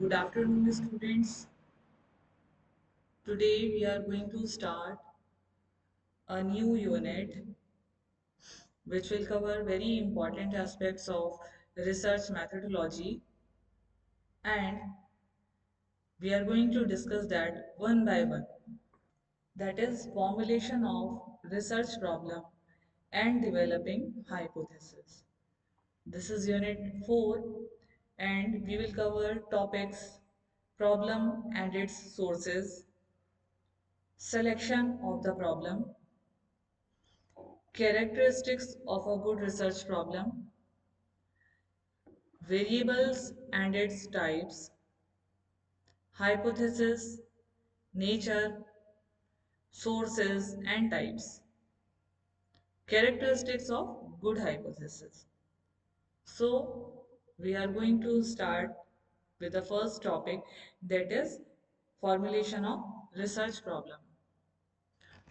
Good afternoon, students. Today we are going to start a new unit which will cover very important aspects of research methodology, and we are going to discuss that one by one. That is formulation of research problem and developing hypothesis. This is unit 4, and we will cover topics problem and its sources, selection of the problem, characteristics of a good research problem, variables and its types, hypothesis, nature, sources and types, characteristics of good hypothesis. So, we are going to start with the first topic, that is formulation of research problem.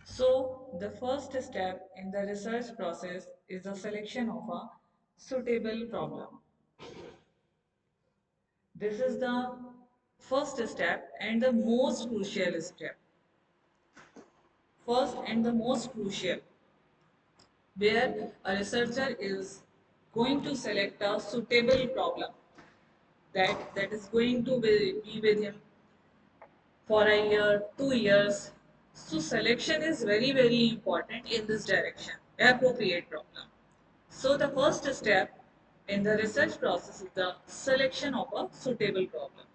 So, the first step in the research process is the selection of a suitable problem. This is the first step and the most crucial step. First and the most crucial, where a researcher is going to select a suitable problem that is going to be with him for a year, 2 years. So selection is very important in this direction, appropriate problem. So the first step in the research process is the selection of a suitable problem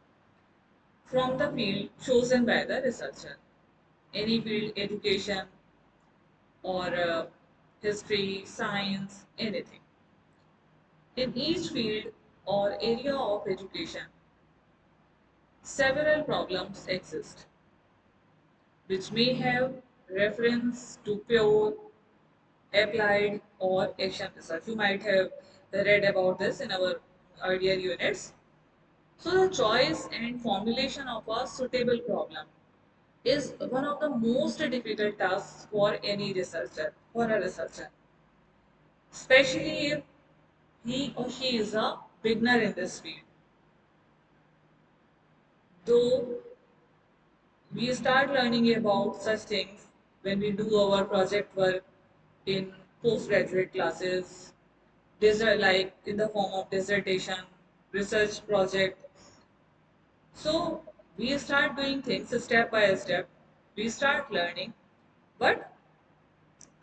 from the field chosen by the researcher. Any field, education or history, science, anything. In each field or area of education, several problems exist which may have reference to pure, applied, or action research. You might have read about this in our earlier units. So, the choice and formulation of a suitable problem is one of the most difficult tasks for any researcher, for a researcher, especially if he or she is a beginner in this field. Though we start learning about such things when we do our project work in postgraduate classes, like in the form of dissertation, research project. So we start doing things step by step. We start learning, but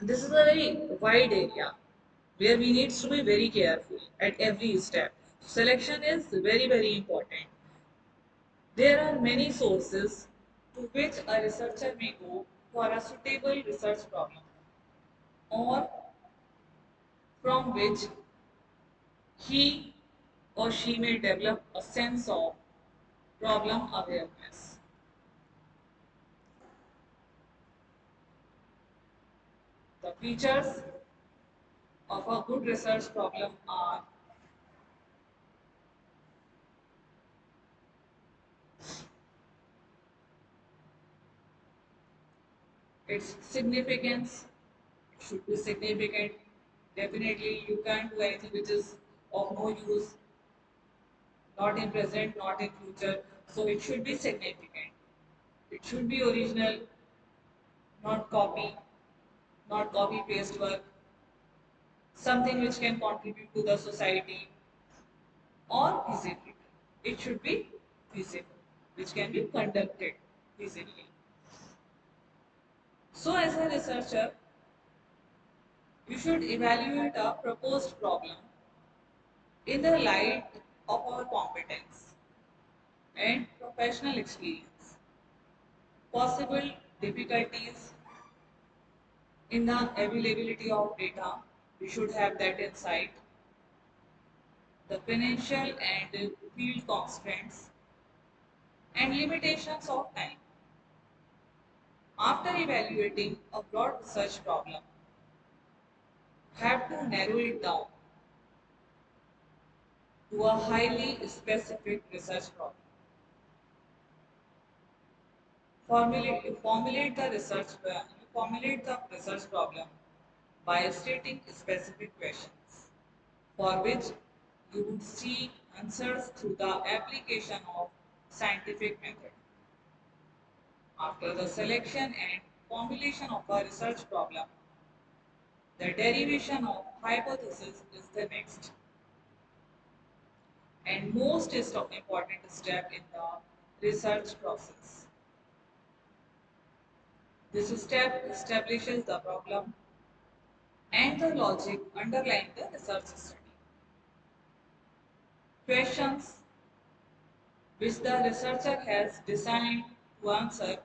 this is a very wide area where we need to be very careful at every step. Selection is very important. There are many sources to which a researcher may go for a suitable research problem, or from which he or she may develop a sense of problem awareness. The features of a good research problem are its significance. It should be significant. Definitely, you can't do anything which is of no use, not in present, not in future. So it should be significant. It should be original, not copy, not copy paste work, something which can contribute to the society, or feasibility. It should be feasible, which can be conducted feasibly. So, as a researcher, you should evaluate a proposed problem in the light of our competence and professional experience, possible difficulties in the availability of data. We should have that insight, the financial and field constraints, and limitations of time. After evaluating a broad research problem, have to narrow it down to a highly specific research problem. Formulate the research problem by stating specific questions for which you would seek answers through the application of scientific method. After the selection and formulation of a research problem, the derivation of hypothesis is the next and most important step in the research process. This step establishes the problem and the logic underlying the research study. Questions which the researcher has designed to answer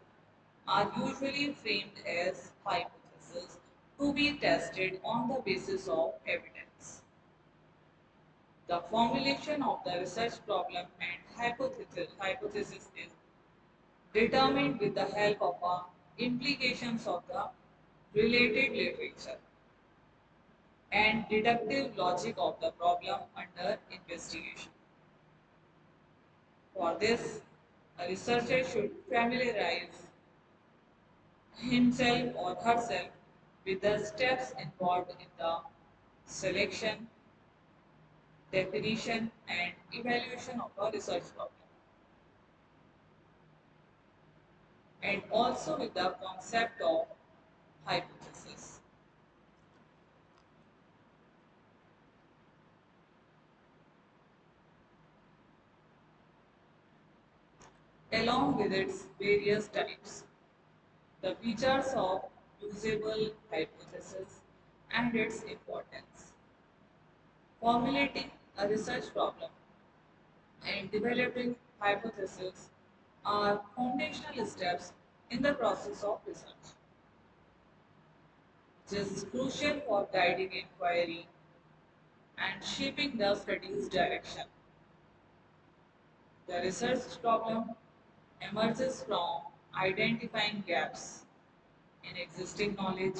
are usually framed as hypotheses to be tested on the basis of evidence. The formulation of the research problem and hypothesis is determined with the help of implications of the related literature and deductive logic of the problem under investigation. For this, a researcher should familiarize himself or herself with the steps involved in the selection, definition, and evaluation of a research problem, and also with the concept of hypothesis. Along with its various types, the features of usable hypothesis and its importance. Formulating a research problem and developing hypotheses are foundational steps in the process of research, which is crucial for guiding inquiry and shaping the study's direction. The research problem emerges from identifying gaps in existing knowledge,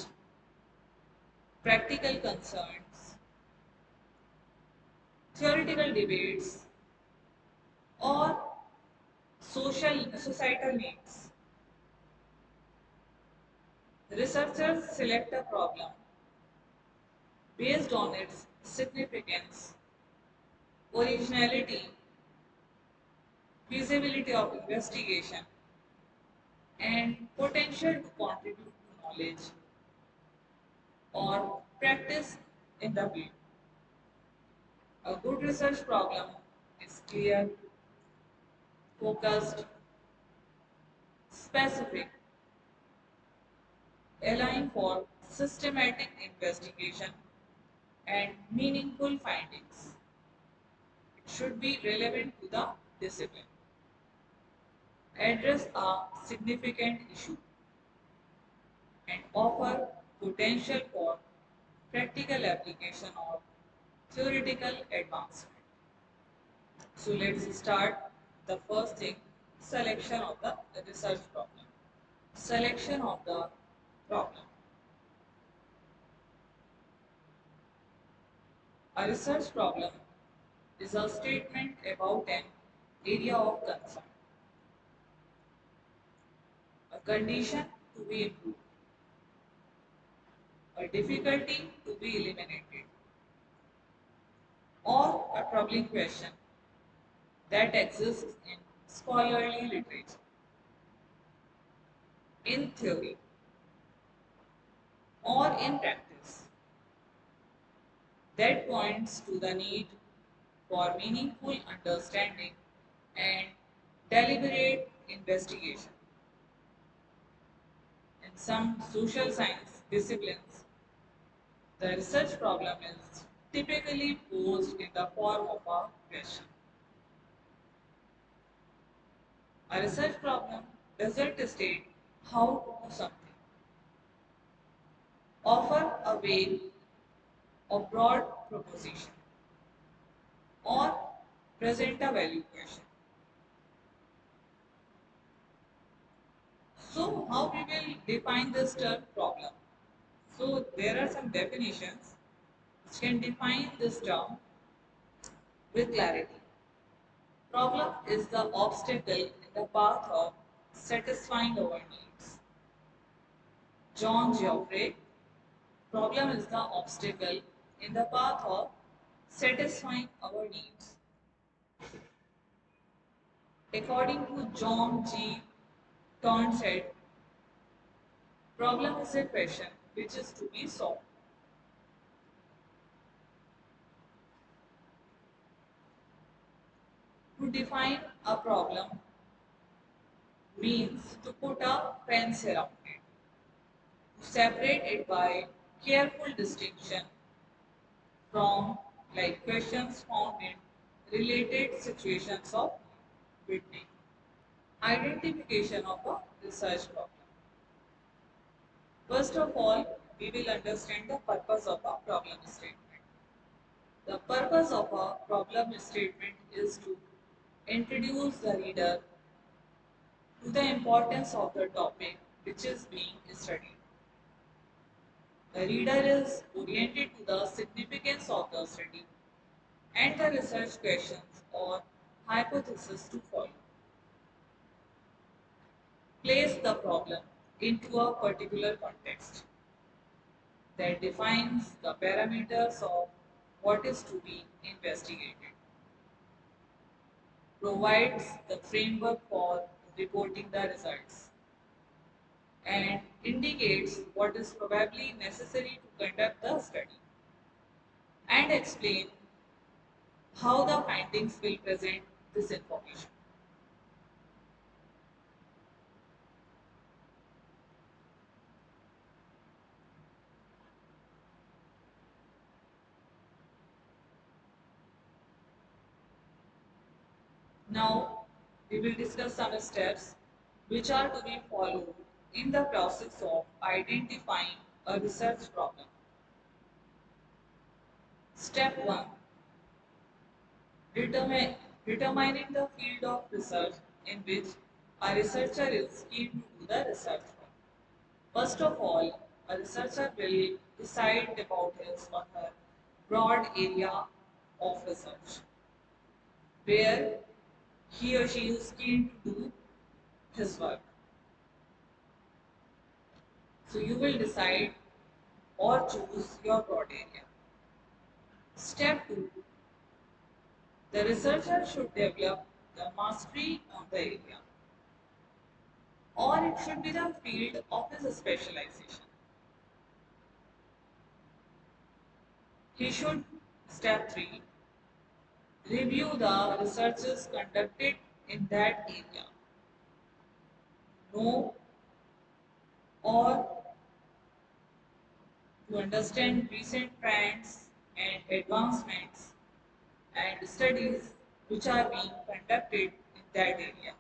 practical concerns, theoretical debates, or societal needs. Researchers select a problem based on its significance, originality, feasibility of investigation, and potential to contribute to knowledge or practice in the field. A good research problem is clear, focused, specific, allowing for systematic investigation and meaningful findings. It should be relevant to the discipline, address a significant issue, and offer potential for practical application or theoretical advancement. So let's start the first thing, selection of the research problem. Selection of the problem. A research problem is a statement about an area of concern, a condition to be improved, a difficulty to be eliminated, or a troubling question that exists in scholarly literature. In theory or in practice, that points to the need for meaningful understanding and deliberate investigation. In some social science disciplines, the research problem is typically posed in the form of a question. A research problem doesn't state how to do something, offer a vague or broad proposition, or present a value question. So, how we will define this term problem? So, there are some definitions which can define this term with clarity. Problem is the obstacle in the path of satisfying our needs. John Geoffrey, problem is the obstacle in the path of satisfying our needs. According to John G. Townsend, problem is a question which is to be solved. To define a problem means to put a fence around it, to separate it by careful distinction from like questions found in related situations of witness. Identification of a research problem. First of all, we will understand the purpose of a problem statement. The purpose of a problem statement is to introduce the reader to the importance of the topic which is being studied. The reader is oriented to the significance of the study and the research questions or hypothesis to follow. Place the problem into a particular context that defines the parameters of what is to be investigated, provides the framework for reporting the results, and indicates what is probably necessary to conduct the study, and explain how the findings will present this information. Now, we will discuss some steps which are to be followed in the process of identifying a research problem. Step 1. Determine, Determining the field of research in which a researcher is keen to do the research work. First of all, a researcher will decide about his or her broad area of research where he or she is keen to do his work. So you will decide or choose your broad area. Step 2. The researcher should develop the mastery on the area, or it should be the field of his specialization. He should, step 3, review the researches conducted in that area. Know or to understand recent trends and advancements and studies which are being conducted in that area.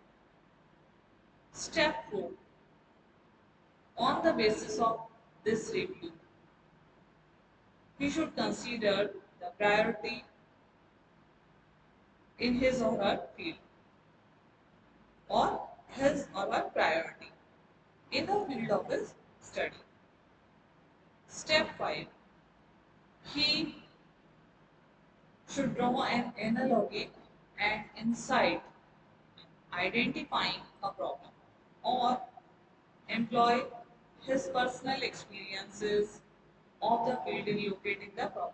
Step 4. On the basis of this review, he should consider the priority in his or her field or his or her priority in the field of his study. Step 5. He should draw an analogy and insight identifying a problem or employ his personal experiences of the field in locating the problem.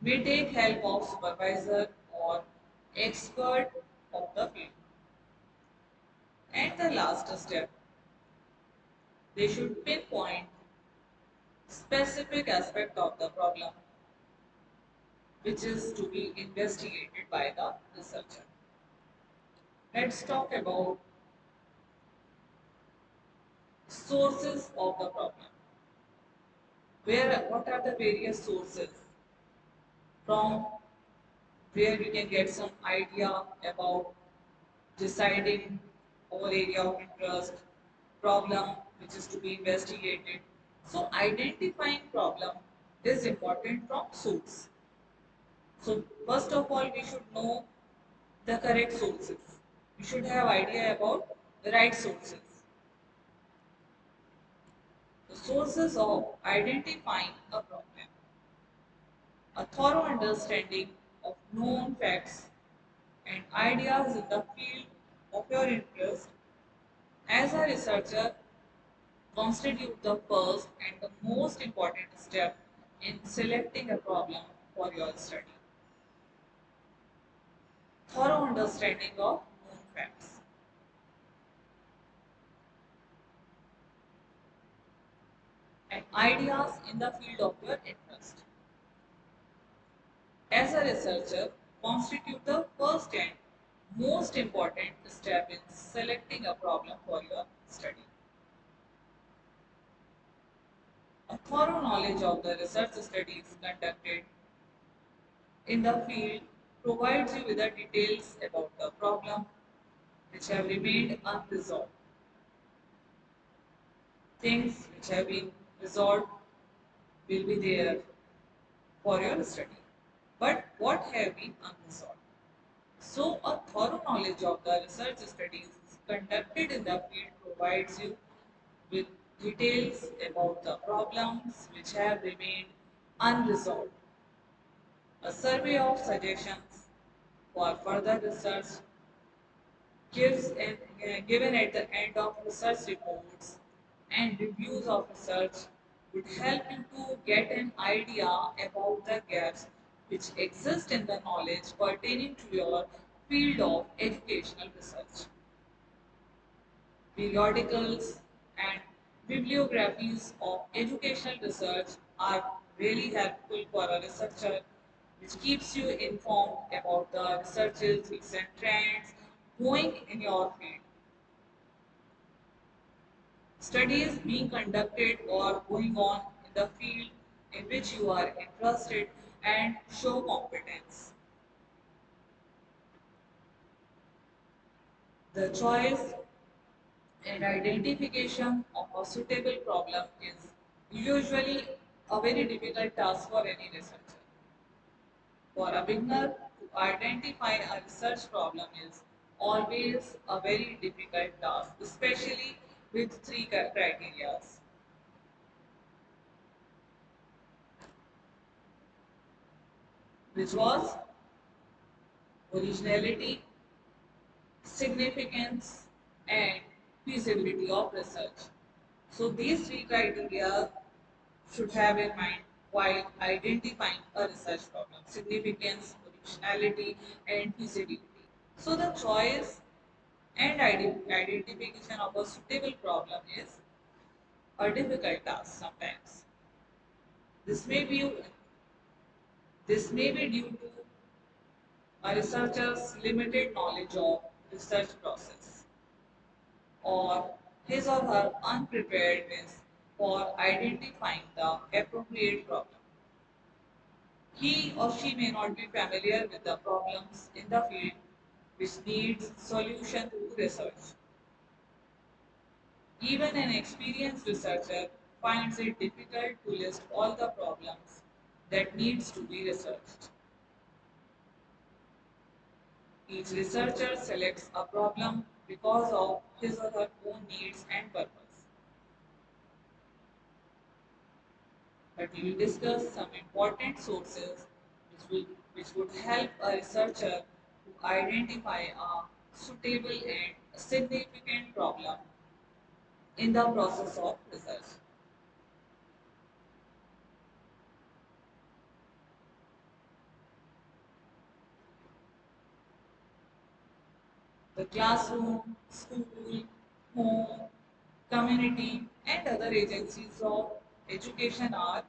May take help of supervisor or expert of the field. And the last step, they should pinpoint specific aspect of the problem which is to be investigated by the researcher. Let's talk about sources of the problem. What are the various sources from where we can get some idea about deciding our area of interest, problem which is to be investigated. So identifying problem is important from source. So first of all, we should know the correct sources. We should have idea about the right sources. The sources of identifying a problem. A thorough understanding of known facts and ideas in the field of your interest as a researcher constitute the first and the most important step in selecting a problem for your study. thorough understanding of known facts, and ideas in the field of your interest. As a researcher, constitute the first and most important step in selecting a problem for your study. A thorough knowledge of the research studies conducted in the field provides you with the details about the problem which have remained unresolved. Things which have been resolved will be there for your study. But what have been unresolved? So, a thorough knowledge of the research studies conducted in the field provides you with details about the problems which have remained unresolved. A survey of suggestions for further research given at the end of research reports and reviews of research would help you to get an idea about the gaps which exist in the knowledge pertaining to your field of educational research. Periodicals and bibliographies of educational research are really helpful for a researcher, which keeps you informed about the research's recent trends going in your field. Studies being conducted or going on in the field in which you are interested and show competence. The choice and identification of a suitable problem is usually a very difficult task for any researcher. For a beginner, to identify a research problem is always a very difficult task, especially with three criteria, which was originality, significance, and feasibility of research. So these three criteria should have in mind while identifying a research problem: significance, originality, and feasibility. So the choice and identification of a suitable problem is a difficult task sometimes. This may be this may be due to a researcher's limited knowledge of research process or his or her unpreparedness for identifying the appropriate problem. He or she may not be familiar with the problems in the field which needs solution through research. Even an experienced researcher finds it difficult to list all the problems that needs to be researched. Each researcher selects a problem because of his or her own needs and purpose. But we will discuss some important sources which would help a researcher to identify a suitable and significant problem in the process of research. The classroom, school, home, community, and other agencies of education are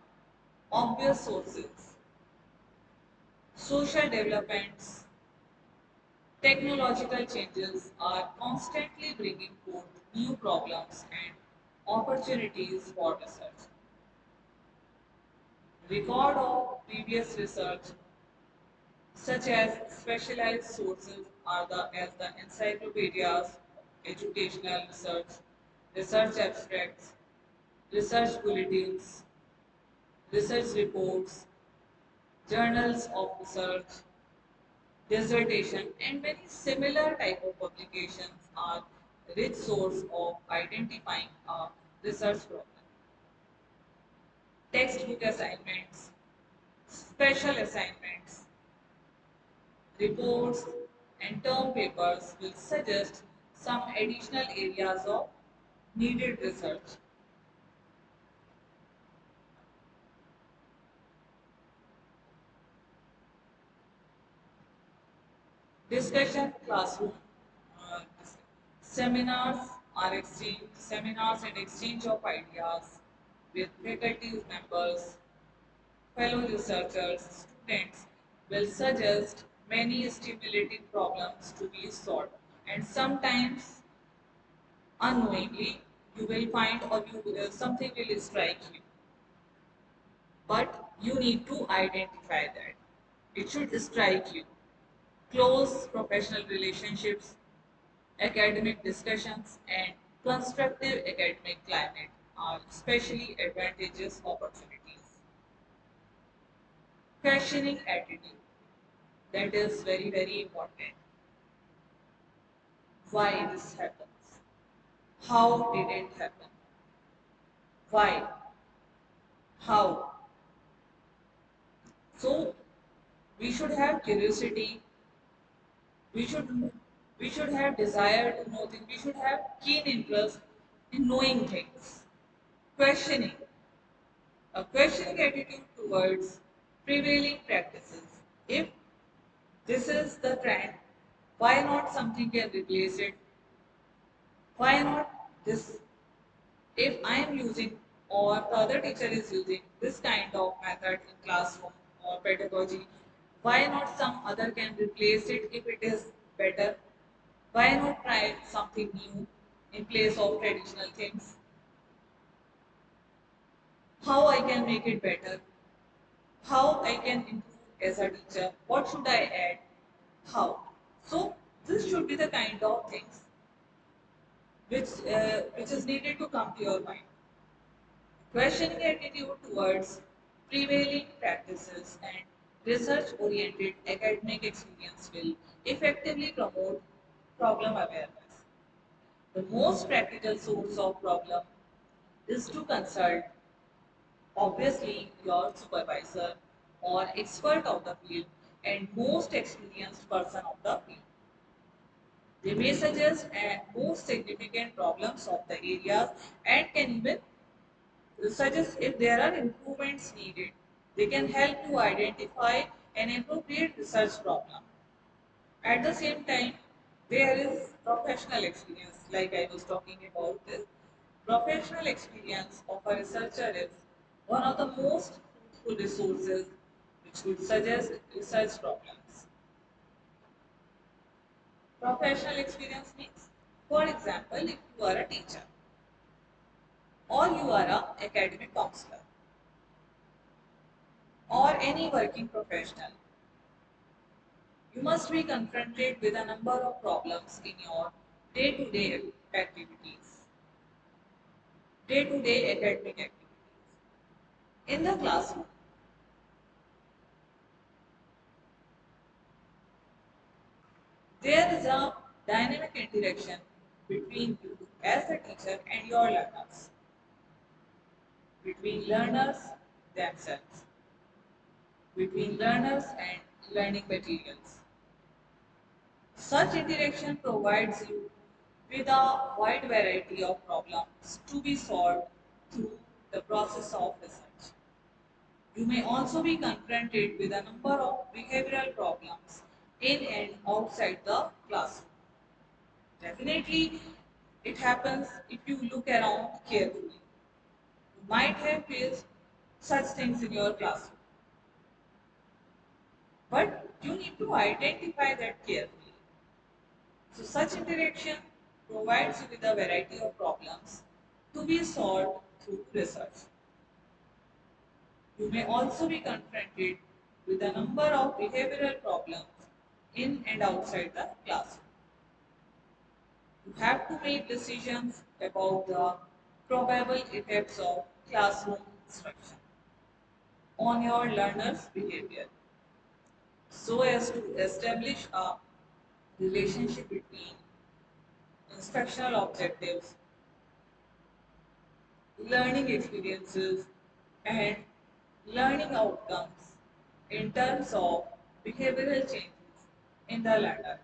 obvious sources. Social developments, technological changes are constantly bringing forth new problems and opportunities for research. Record of previous research, such as specialized sources, are as the encyclopedias, educational research, research abstracts, research bulletins, research reports, journals of research, dissertation, and many similar type of publications are rich source of identifying a research problem. Textbook assignments, special assignments, reports, and term papers will suggest some additional areas of needed research. Discussion classroom uh, seminars and exchange of ideas with faculty members, fellow researchers, students will suggest many stimulating problems to be solved, and sometimes unknowingly you will find or something will strike you, but you need to identify that. It should strike you. Close professional relationships, academic discussions, and constructive academic climate are especially advantageous opportunities. Questioning attitude, that is very, very important. Why this happens? How did it happen? Why? How? So we should have curiosity, we should we should have desire to know things, we should have keen interest in knowing things. Questioning, a questioning attitude towards prevailing practices. If this is the trend, why not something can replace it? Why not this? If I am using or the other teacher is using this kind of method in classroom or pedagogy, why not some other can replace it if it is better? Why not try something new in place of traditional things? How I can make it better? How I can improve as a teacher? What should I add? How? So this should be the kind of things which is needed to come to your mind. Questioning attitude towards prevailing practices and research-oriented academic experience will effectively promote problem awareness. The most practical source of problem is to consult, obviously, your supervisor or expert of the field and most experienced person of the field. They may suggest most significant problems of the areas and can even suggest if there are improvements needed. They can help you identify an appropriate research problem. At the same time, there is professional experience, like I was talking about this. Professional experience of a researcher is one of the most fruitful resources which would suggest research problems. Professional experience means, for example, if you are a teacher or you are an academic counselor or any working professional, you must be confronted with a number of problems in your day-to-day activities, day-to-day academic activities. In the classroom, there is a dynamic interaction between you as a teacher and your learners, between learners themselves, between learners and learning materials. Such interaction provides you with a wide variety of problems to be solved through the process of research. You may also be confronted with a number of behavioral problems in and outside the classroom. Definitely, it happens if you look around carefully. You might have faced such things in your classroom, but you need to identify that carefully. So, such interaction provides you with a variety of problems to be solved through research. You may also be confronted with a number of behavioral problems in and outside the classroom. You have to make decisions about the probable effects of classroom instruction on your learner's behavior so as to establish a relationship between instructional objectives, learning experiences, and learning outcomes in terms of behavioral changes in the learner.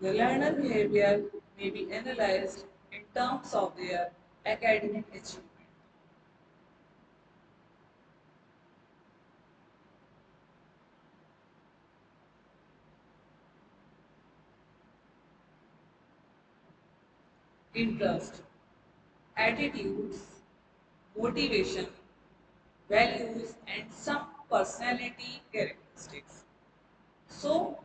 The learner behavior may be analyzed in terms of their academic achievement. interest, attitudes, motivation, values, and some personality characteristics. So,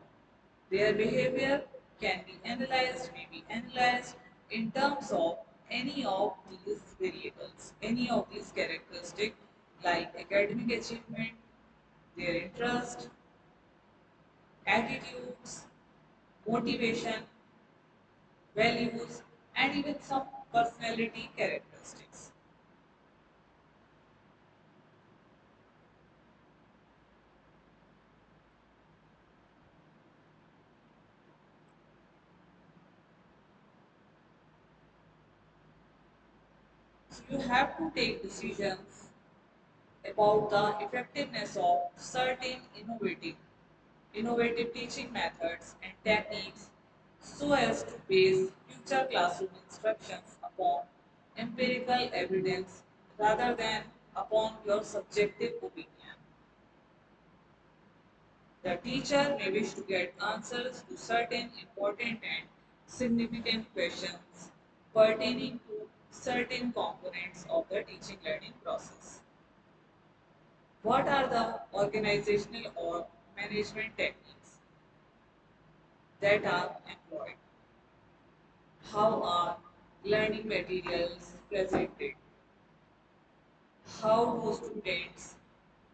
their behavior can be analyzed, may be analyzed in terms of any of these variables, any of these characteristics like academic achievement, their interest, attitudes, motivation, values, and even some personality characteristics. So you have to take decisions about the effectiveness of certain innovative teaching methods and techniques so as to base future classroom instructions upon empirical evidence rather than upon your subjective opinion. The teacher may wish to get answers to certain important and significant questions pertaining to certain components of the teaching learning process. What are the organizational or management techniques that are employed? How are learning materials presented? How do students,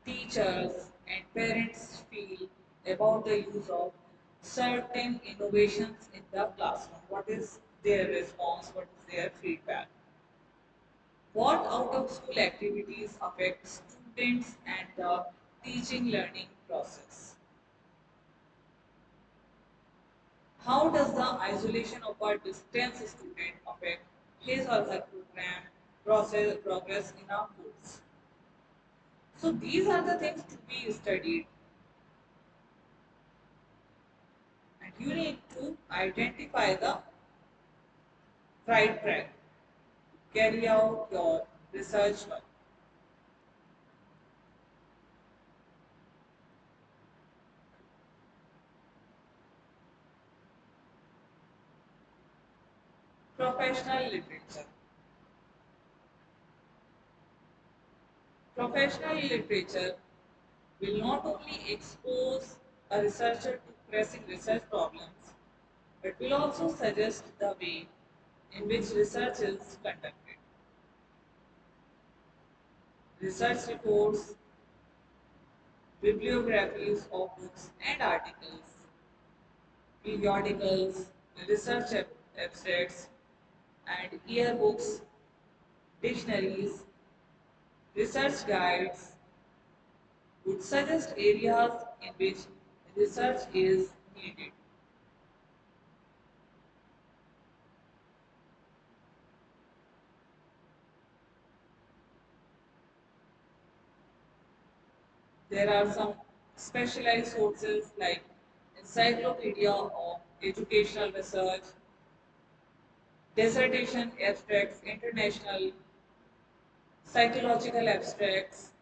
teachers, and parents feel about the use of certain innovations in the classroom? What is their response? What is their feedback? What out of school activities affect students and the teaching learning process? How does the isolation of a distance student affect his or her program progress in our course? So these are the things to be studied, and you need to identify the right track, carry out your research work. Professional literature. Professional literature will not only expose a researcher to pressing research problems, but will also suggest the way in which research is conducted. Research reports, bibliographies of books and articles, periodicals, research abstracts, and yearbooks, dictionaries, research guides would suggest areas in which research is needed. There are some specialized sources like Encyclopedia of Educational Research, dissertation abstracts, international psychological abstracts,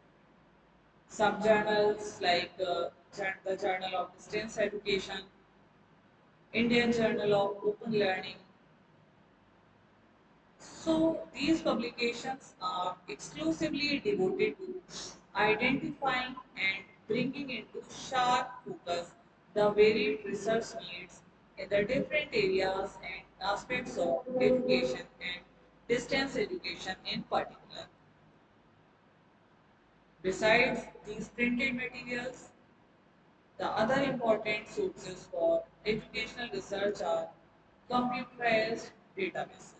some journals like the Journal of Distance Education, Indian Journal of Open Learning. So these publications are exclusively devoted to identifying and bringing into sharp focus the varied research needs in the different areas and aspects of education and distance education in particular. Besides these printed materials, the other important sources for educational research are computerized databases.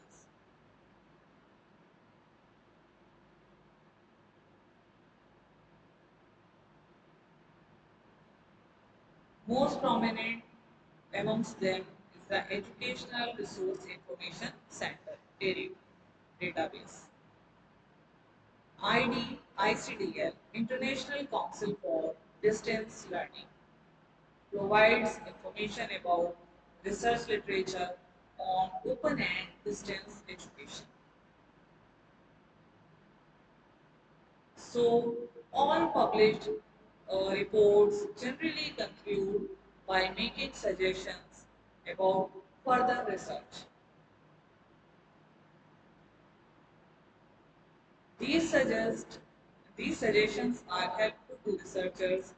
Most prominent amongst them is the Educational Resource Information Center (ERIC) database. ICDL, International Council for Distance Learning, provides information about research literature on open and distance education. So, all published reports generally conclude by making suggestions about further research. These suggest these suggestions are helpful to researchers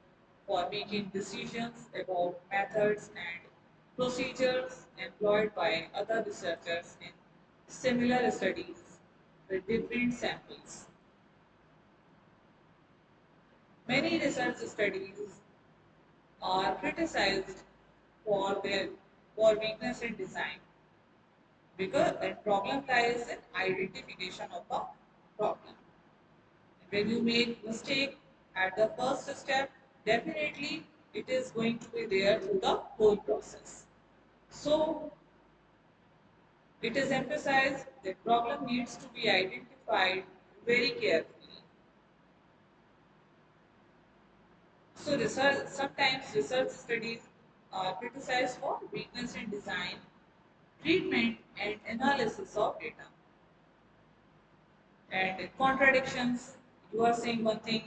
for making decisions about methods and procedures employed by other researchers in similar studies with different samples. Many research studies are criticized for their for weakness in design because the problem lies in identification of the problem. When you make mistake at the first step, definitely it is going to be there through the whole process. So it is emphasized that problem needs to be identified very carefully. So sometimes research studies are criticized for weakness in design, treatment and analysis of data. And contradictions, you are saying one thing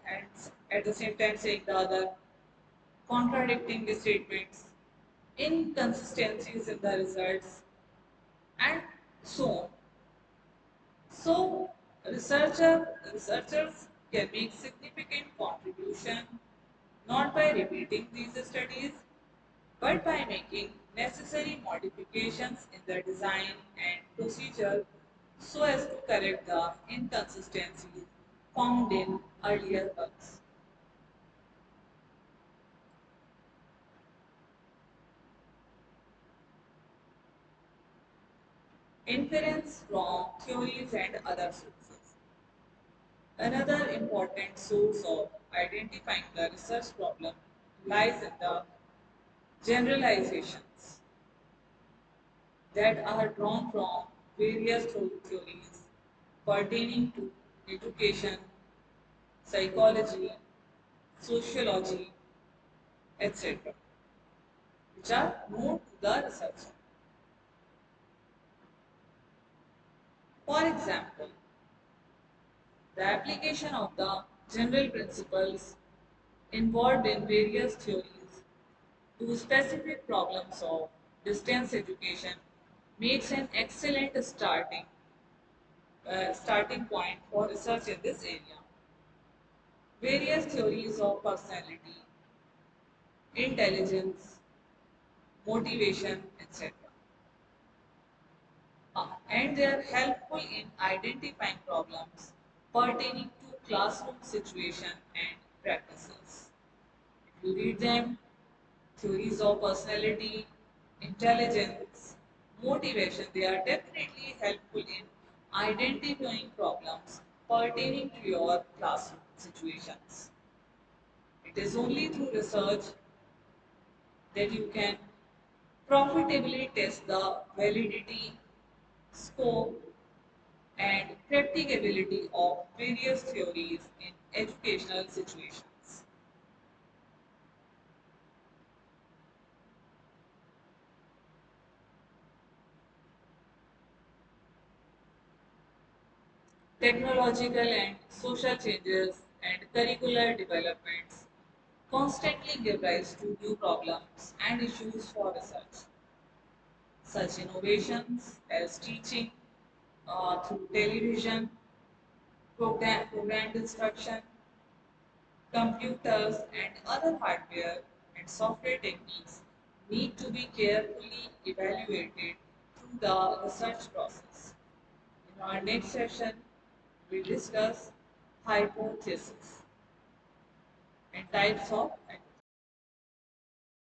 and at the same time saying the other, contradicting the statements, inconsistencies in the results, and so on. So, researchers can make significant contribution not by repeating these studies, but by making necessary modifications in the design and procedure so as to correct the inconsistencies found in earlier works. Inference from theories and other sources. Another important source of identifying the research problem lies in the generalizations that are drawn from various theories pertaining to education, psychology, sociology, etc., which are known to the researcher. For example, the application of the general principles involved in various theories to specific problems of distance education makes an excellent starting point for research in this area. Various theories of personality, intelligence, motivation, etc. And they are helpful in identifying problems pertaining to classroom situation and practices. If you read them, theories of personality, intelligence, motivation, they are definitely helpful in identifying problems pertaining to your classroom situations. It is only through research that you can profitably test the validity, scope, and practicability of various theories in educational situations. Technological and social changes and curricular developments constantly give rise to new problems and issues for research. Such innovations as teaching through television, programmed instruction, computers, and other hardware and software techniques need to be carefully evaluated through the research process. In our next session, we discuss hypotheses and types of hypotheses.